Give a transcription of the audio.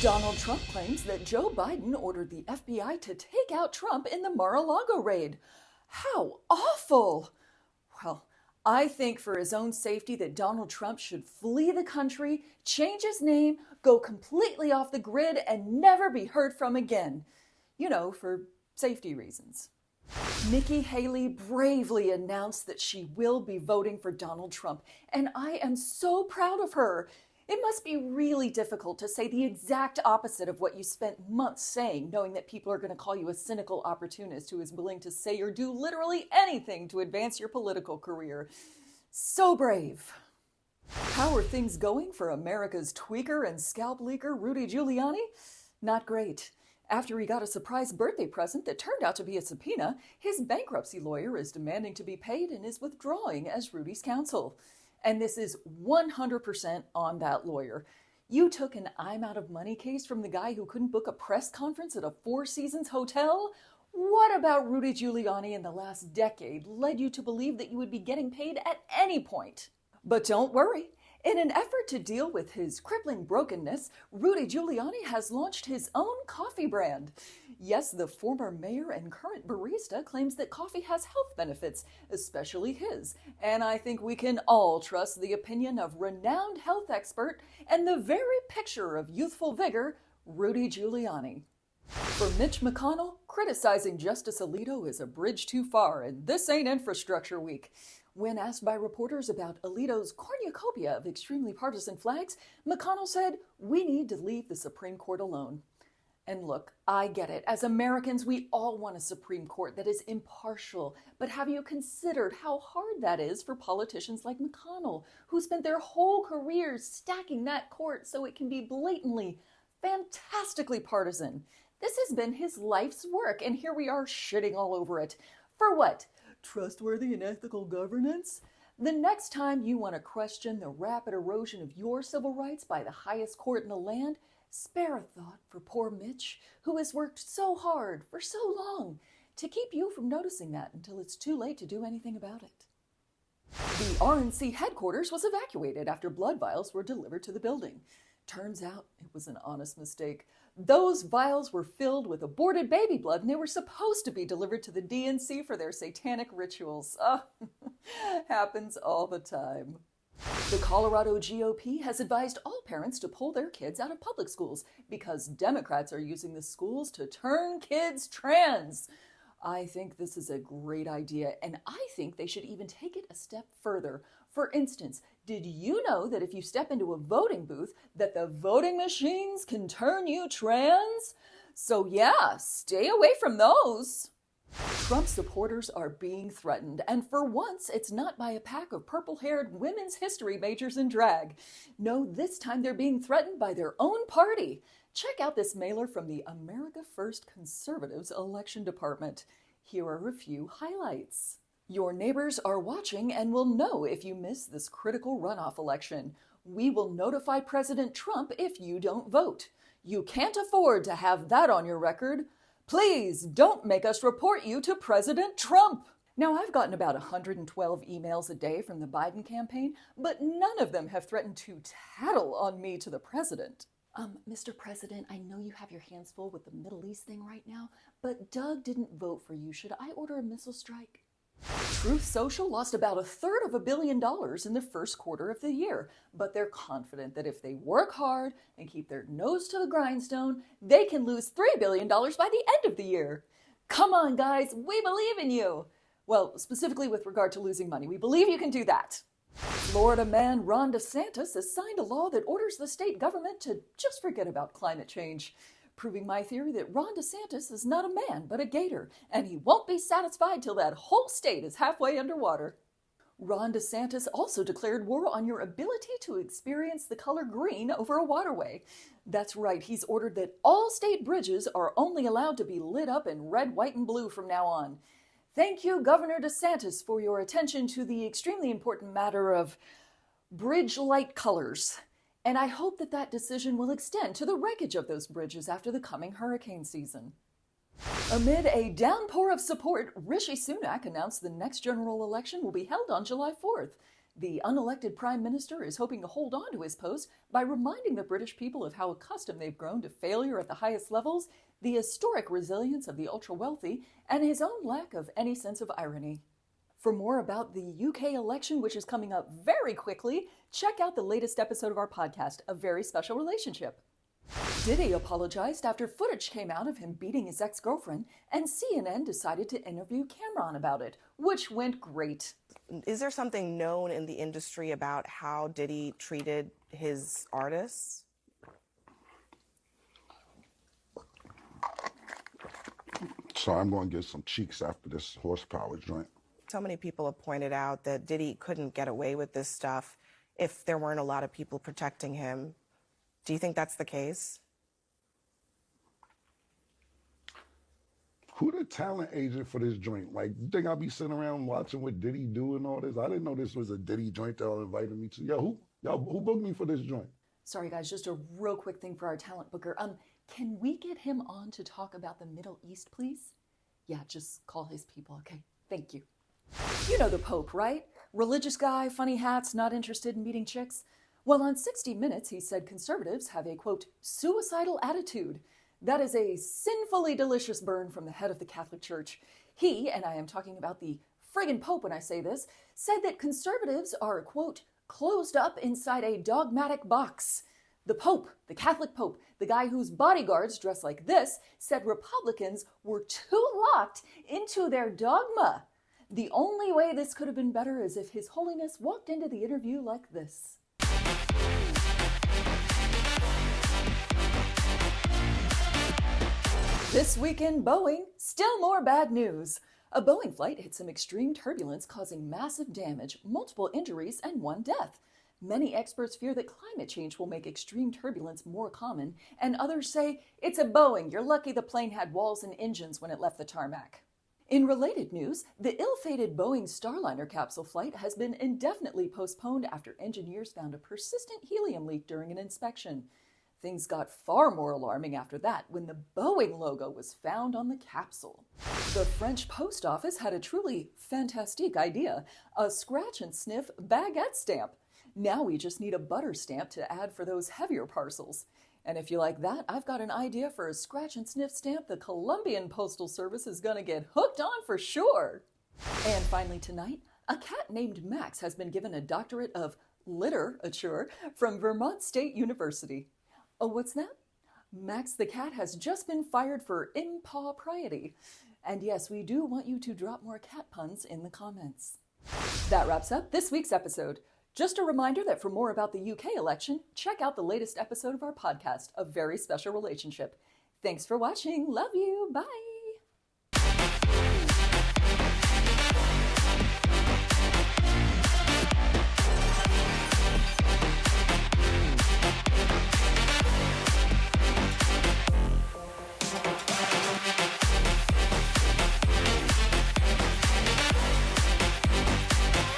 Donald Trump claims that Joe Biden ordered the FBI to take out Trump in the Mar-a-Lago raid. How awful! Well, I think for his own safety that Donald Trump should flee the country, change his name, go completely off the grid, and never be heard from again. You know, for safety reasons. Nikki Haley bravely announced that she will be voting for Donald Trump, and I am so proud of her. It must be really difficult to say the exact opposite of what you spent months saying, knowing that people are going to call you a cynical opportunist who is willing to say or do literally anything to advance your political career. So brave. How are things going for America's tweaker and scalp leaker, Rudy Giuliani? Not great. After he got a surprise birthday present that turned out to be a subpoena, his bankruptcy lawyer is demanding to be paid and is withdrawing as Rudy's counsel. And this is 100% on that lawyer. You took an I'm out of money case from the guy who couldn't book a press conference at a Four Seasons hotel? What about Rudy Giuliani in the last decade led you to believe that you would be getting paid at any point? But don't worry. In an effort to deal with his crippling brokenness, Rudy Giuliani has launched his own coffee brand. Yes, the former mayor and current barista claims that coffee has health benefits, especially his. And I think we can all trust the opinion of renowned health expert and the very picture of youthful vigor, Rudy Giuliani. For Mitch McConnell, criticizing Justice Alito is a bridge too far, and this ain't infrastructure week. When asked by reporters about Alito's cornucopia of extremely partisan flags, McConnell said, "We need to leave the Supreme Court alone." And look, I get it. As Americans, we all want a Supreme Court that is impartial. But have you considered how hard that is for politicians like McConnell, who spent their whole careers stacking that court so it can be blatantly, fantastically partisan? This has been his life's work, and here we are shitting all over it. For what? Trustworthy and ethical governance? The next time you want to question the rapid erosion of your civil rights by the highest court in the land, spare a thought for poor Mitch, who has worked so hard for so long to keep you from noticing that until it's too late to do anything about it. The RNC headquarters was evacuated after blood vials were delivered to the building. Turns out it was an honest mistake. Those vials were filled with aborted baby blood, and they were supposed to be delivered to the DNC for their satanic rituals. Happens all the time. The Colorado GOP has advised all parents to pull their kids out of public schools because Democrats are using the schools to turn kids trans. I think this is a great idea, and I think they should even take it a step further. For instance, did you know that if you step into a voting booth, that the voting machines can turn you trans? So yeah, stay away from those. Trump supporters are being threatened, and for once, it's not by a pack of purple-haired women's history majors in drag. No, this time they're being threatened by their own party. Check out this mailer from the America First Conservatives election department. Here are a few highlights. Your neighbors are watching and will know if you miss this critical runoff election. We will notify President Trump if you don't vote. You can't afford to have that on your record. Please don't make us report you to President Trump. Now, I've gotten about 112 emails a day from the Biden campaign, but none of them have threatened to tattle on me to the president. Mr. President, I know you have your hands full with the Middle East thing right now, but Doug didn't vote for you. Should I order a missile strike? Truth Social lost about $350 million in the first quarter of the year, but they're confident that if they work hard and keep their nose to the grindstone, they can lose $3 billion by the end of the year. Come on, guys, we believe in you. Well, specifically with regard to losing money, we believe you can do that. Florida man Ron DeSantis has signed a law that orders the state government to just forget about climate change, proving my theory that Ron DeSantis is not a man but a gator, and he won't be satisfied till that whole state is halfway underwater. Ron DeSantis also declared war on your ability to experience the color green over a waterway. That's right, he's ordered that all state bridges are only allowed to be lit up in red, white, and blue from now on. Thank you, Governor DeSantis, for your attention to the extremely important matter of bridge light colors. And I hope that that decision will extend to the wreckage of those bridges after the coming hurricane season. Amid a downpour of support, Rishi Sunak announced the next general election will be held on July 4th. The unelected Prime Minister is hoping to hold on to his post by reminding the British people of how accustomed they've grown to failure at the highest levels, the historic resilience of the ultra-wealthy, and his own lack of any sense of irony. For more about the UK election, which is coming up very quickly, check out the latest episode of our podcast, A Very Special Relationship. Diddy apologized after footage came out of him beating his ex-girlfriend, and CNN decided to interview Cameron about it, which went great. Is there something known in the industry about how Diddy treated his artists? So I'm going to get some cheeks after this horsepower joint. So many people have pointed out that Diddy couldn't get away with this stuff if there weren't a lot of people protecting him. Do you think that's the case? Who the talent agent for this joint? Like, you think I'll be sitting around watching what Diddy do and all this? I didn't know this was a Diddy joint that y'all invited me to. Who booked me for this joint? Sorry guys, just a real quick thing for our talent booker. Can we get him on to talk about the Middle East, please? Yeah, just call his people, okay? Thank you. You know the Pope, right? Religious guy, funny hats, not interested in meeting chicks. Well, on 60 Minutes, he said conservatives have a, quote, suicidal attitude. That is a sinfully delicious burn from the head of the Catholic Church. He, and I am talking about the friggin' Pope when I say this, said that conservatives are, quote, closed up inside a dogmatic box. The Pope, the Catholic Pope, the guy whose bodyguards dress like this, said Republicans were too locked into their dogma. The only way this could have been better is if His Holiness walked into the interview like this. This week in Boeing, still more bad news. A Boeing flight hit some extreme turbulence causing massive damage, multiple injuries, and one death. Many experts fear that climate change will make extreme turbulence more common, and others say, it's a Boeing, you're lucky the plane had walls and engines when it left the tarmac. In related news, the ill-fated Boeing Starliner capsule flight has been indefinitely postponed after engineers found a persistent helium leak during an inspection. Things got far more alarming after that when the Boeing logo was found on the capsule. The French post office had a truly fantastique idea, a scratch and sniff baguette stamp. Now we just need a butter stamp to add for those heavier parcels. And if you like that, I've got an idea for a scratch and sniff stamp the Colombian Postal Service is gonna get hooked on for sure. And finally tonight, a cat named Max has been given a doctorate of literature from Vermont State University. Oh, what's that? Max the cat has just been fired for impropriety. And yes, we do want you to drop more cat puns in the comments. That wraps up this week's episode. Just a reminder that for more about the UK election, check out the latest episode of our podcast, A Very Special Relationship. Thanks for watching. Love you. Bye.